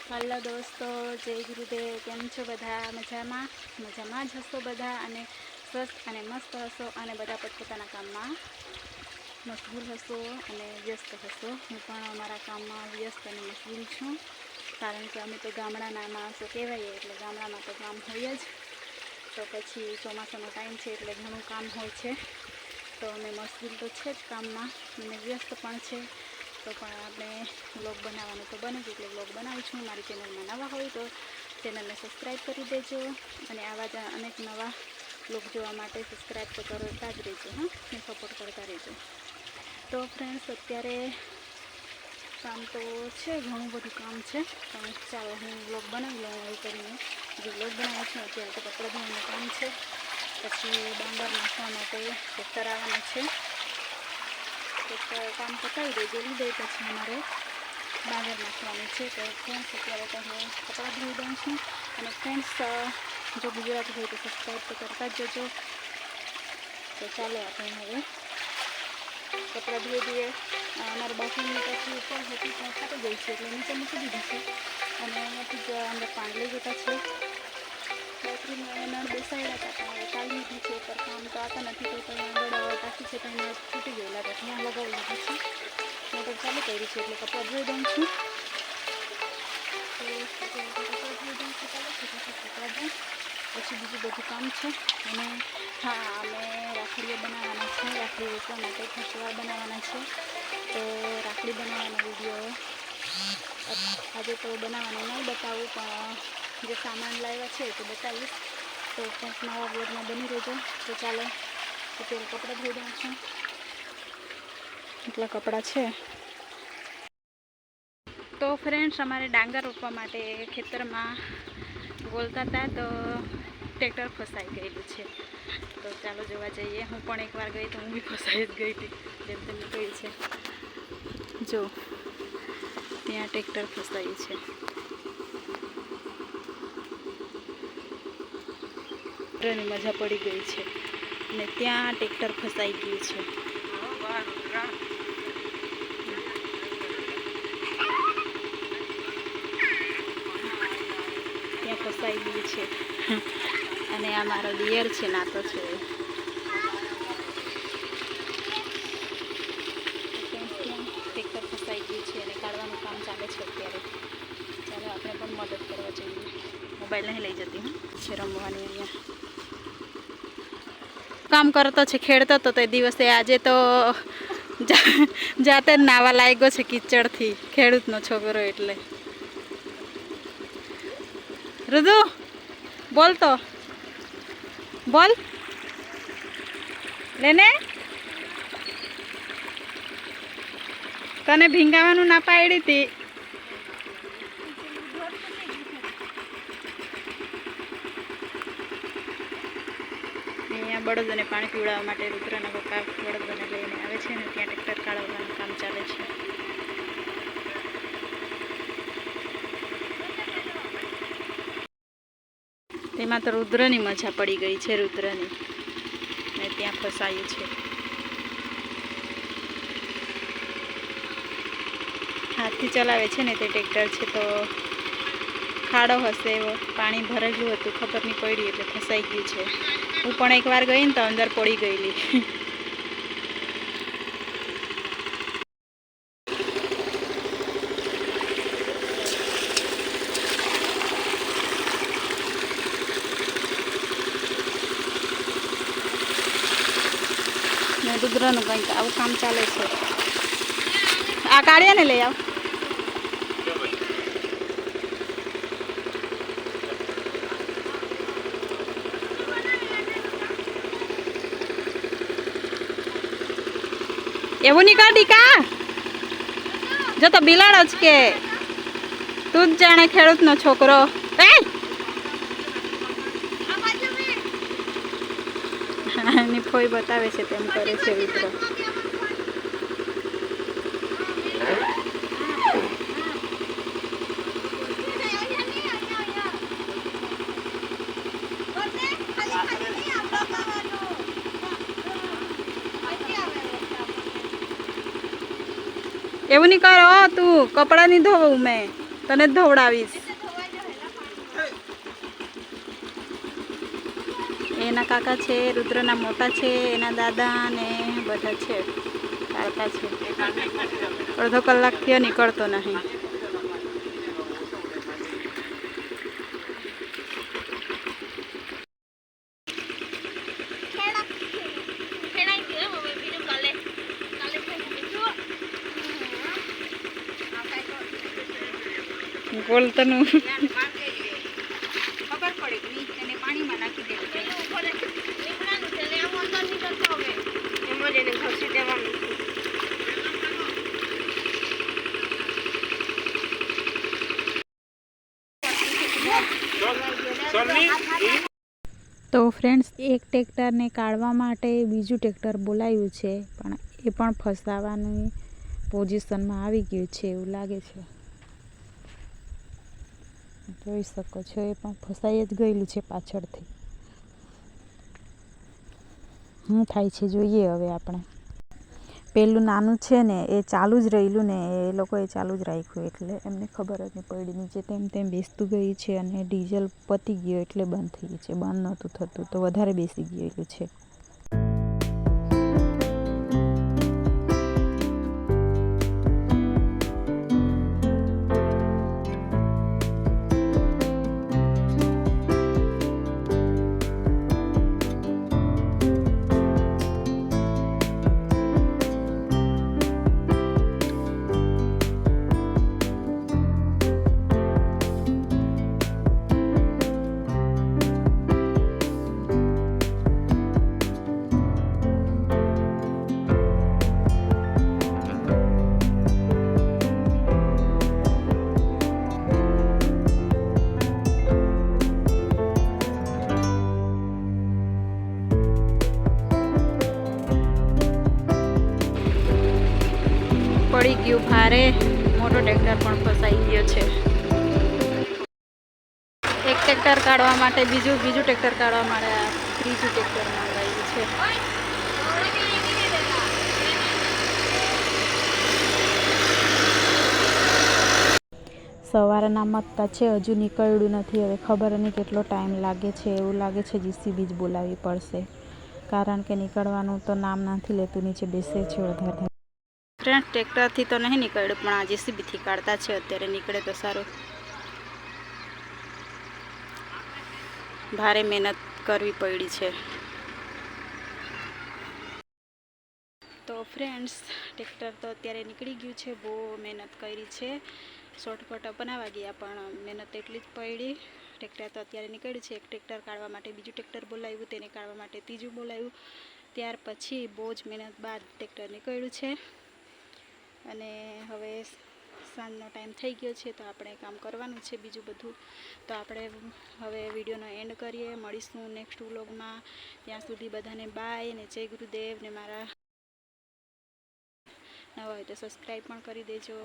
Hello दोस्तों, जय गुरुदेव। केम छो बधा? मजामां? मजामां ज हशो बधा अने स्वस्थ अने मस्त हशो अने बधा पोतपोताना काममां मशगूल हशो अने व्यस्त हशो। हूँ पण अमारा काममां व्यस्त अने मशगूल छूँ, कारण के अमे तो गामडाना माणसो कहेवाय एटले गामडामां तो काम होय ज। तो पछी ચોમાસાનો टाइम छे एटले घणुं काम होय छे, तो अमे मशगूल तो छे ज काममां अने व्यस्त पण छे। तो पण आपणे व्लॉग बनाववानुं तो बने ज एटले व्लॉग बनाવું છું। मारी चेनलमां नवा होय तो चेनलने सब्सक्राइब करी देजो अने आवा ज अनेक नवा व्लॉग जोवा माटे सब्सक्राइब तो करता ज रहेजो, हाँ, ने सपोर्ट करता रहेजो। तो फ्रेंड्स अत्यारे काम तो छे, घणुं बधुं काम छे, पण चालो हूँ व्लॉग बनावी लऊं एवुं करीने जे व्लॉग बनाव्यो छे। अत्यारे तो कपड़ा धोवानुं काम छे, पछी डांगर नाखवा माटे ट्रेक्टर आववानुं छे। ट्रेक्टर काम पतावी दे जोली दे पछी अमारे डांगर नाखवानुं छे। तो फ्रेंड्स अत्यारे तो हूँ कपड़ा धोई दऊं छुं। अने फ्रेंड्स जो गुजराती होय तो सब्सक्राइब तो करता ज जजो। तो चालो आपणे हवे कपड़ा धोई दीए। अमारे बाथरूमनी टांकी उपर हती पण फाटी गई छे एटले नीचे मूकी दीधी छे अने अहींयाथी ज अंदर पाणी लई जता छे। बाथरूममां नळ बेसाड्या हता पण हवे काढी लीधी छे। पर काम तो आता नथी तो पण આગળ टाંકી छे तो अहींया તૂટી ગયેલા તો ત્યાં લગાવી લીધી છે। મોટર ચાલુ કરી છે એટલે કપડાં ધોઈ દઉં છું। તો કપડાં ધોઈ દઉં છું, ચાલે છે પછી કપડાં ધોઈ પછી બીજું બધું કામ છે। અને હા, અમે રાખડીઓ બનાવવાના છે, રાખડી વેચવા માટે ખસવા બનાવવાના છે। તો રાખડી બનાવવાનો વિડીયો આજે તો બનાવવાનો નહીં બતાવું, પણ જે સામાન લાવ્યા છે તે બતાવીશ। તો કંઈક નવા બ્લોગમાં બની રહેજો। તો ચાલો અત્યારે કપડાં ધોઈ દઉં છું, એટલા કપડાં છે। तो फ्रेंड्स अमारे डांगर रोपवा माटे खेतरमां बोलता था तो ट्रेक्टर फसाई गयेलुं छे। तो चालो जोवा जईए। हूँ पण एक वार गई तो हूँ भी फसाई ज गई थी, जेम तमे कही छे। जो त्यां ट्रेक्टर फसायुं छे, ट्रेक्टरनी मजा पड़ी गई छे ने त्यां ट्रेक्टर फसाई गयुं छे। ત્યાં ફસાઈ ગયું છે અને આ મારો દિયર છે, નાતો છે। ટ્રેક્ટર ફસાઈ ગયું છે અને કાઢવાનું કામ ચાલે છે અત્યારે। ચાલો આપણે પણ મદદ કરવા જઈએ। મોબાઈલ નહીં લઈ જતી હું, છે રમવાની અહીંયા। કામ કરતો છે, ખેડતો તો તે દિવસે, આજે તો જાતે જ નાવા લાગ્યો છે કીચડથી, ખેડૂતનો છોકરો એટલે। ऋतु बोल, तो बोल लेने तने भींगावानुं ना पाडी थी। अहींया बळदोने पाणी पीवડાવવા માટે રુદ્રના પપ્પા બળદોને લઈને આવે છે ને ત્યાં ટ્રેક્ટર કાઢવાનું કામ ચાલે છે। તેમાં તો રુદ્રની મજા પડી ગઈ છે, રુદ્રની ને ત્યાં ફસાયું છે। હાથથી ચલાવે છે ને તે ટ્રેક્ટર છે, તો ખાડો હશે, પાણી ભરેલું હતું, ખબર નહીં પડી એટલે ફસાઈ ગયું છે। હું પણ એકવાર ગઈ ને તો અંદર પડી ગયેલી। રુદ્રનું કંઈક આવું કામ ચાલે છે। આ કાઢ્યાને લઈ આવ। એવું નહીં કાઢી કા, જો તો બિલાડો જ કે તું જ જાણે ખેડૂતનો છોકરો। એની ફોઈ બતાવે છે તેમ કરે છે રુદ્ર। એવું નહીં કરો તું, કપડાં નહીં ધોવું મેં। તને જ ધોવડાવીશ. એના કાકા છે, રુદ્રના મોટા છે, એના દાદા ને બધા છે, કાકા છે. અડધો કલાક થયો નીકળતો નહીં. બોલતનું ખબર પડી એને પાણીમાં નાખી દેવું. તો ફ્રેન્ડ્સ, એક ટ્રેક્ટરને કાઢવા માટે બીજું ટ્રેક્ટર બોલાવ્યું છે, પણ એ પણ ફસાવાની પોઝિશનમાં આવી ગયું છે એવું લાગે છે. જોઈ શકો છો, એ પણ ફસાઈ જ ગયેલું છે પાછળથી. શું થાય છે જોઈએ હવે આપણે. પેલું નાનું છે ને એ ચાલુ જ રહેલું ને, એ લોકોએ ચાલુ જ રાખ્યું એટલે એમને ખબર જ નહીં પડી. નીચે તેમ તેમ બેસતું ગયું છે અને ડીઝલ પતી ગયો એટલે બંધ થઈ ગયું છે. બંધ નહોતું થતું તો વધારે બેસી ગયેલું છે. પડી ગયું ભારે, મોટો ટ્રેક્ટર પણ ફસાઈ ગયો છે. એક ટ્રેક્ટર કાઢવા માટે બીજું ટ્રેક્ટર કાઢવા માટે ત્રીજું ટ્રેક્ટર મંગાવ્યું છે. સવારના મતતા છે, હજુ નીકળ્યું નથી. હવે ખબર નહીં કેટલો ટાઈમ લાગે છે. એવું લાગે છે જીસીબી જ બોલાવવી પડશે, કારણ કે નીકળવાનું તો નામ નથી લેતું. નીચે બેસે છે વધારે. ફ્રેન્ડ, ટ્રેક્ટરથી તો નહીં નીકળ્યું, પણ આ જીસીબીથી કાઢતા છે. અત્યારે નીકળે તો સારું. ભારે મહેનત કરવી પડી છે. તો ફ્રેન્ડ્સ, ટ્રેક્ટર તો અત્યારે નીકળી ગયું છે. બહુ મહેનત કરી છે. શોર્ટકટ અપનાવવા ગયા પણ મહેનત એટલી જ પડી. ટ્રેક્ટર તો અત્યારે નીકળ્યું છે. એક ટ્રેક્ટર કાઢવા માટે બીજું ટ્રેક્ટર બોલાવ્યું, તેને કાઢવા માટે ત્રીજું બોલાવ્યું. ત્યાર પછી બહુ જ મહેનત બાદ ટ્રેક્ટર નીકળ્યું છે. અને હવે સાંજનો ટાઈમ થઈ ગયો છે, તો આપણે કામ કરવાનું છે બીજું બધું. તો આપણે હવે વિડીયોનો એન્ડ કરીએ. મળીશું નેક્સ્ટ વ્લોગમાં. ત્યાં સુધી બધાને બાય ને જય ગુરુદેવ. ને મારા નવા હોય તો સબસ્ક્રાઈબ પણ કરી દેજો.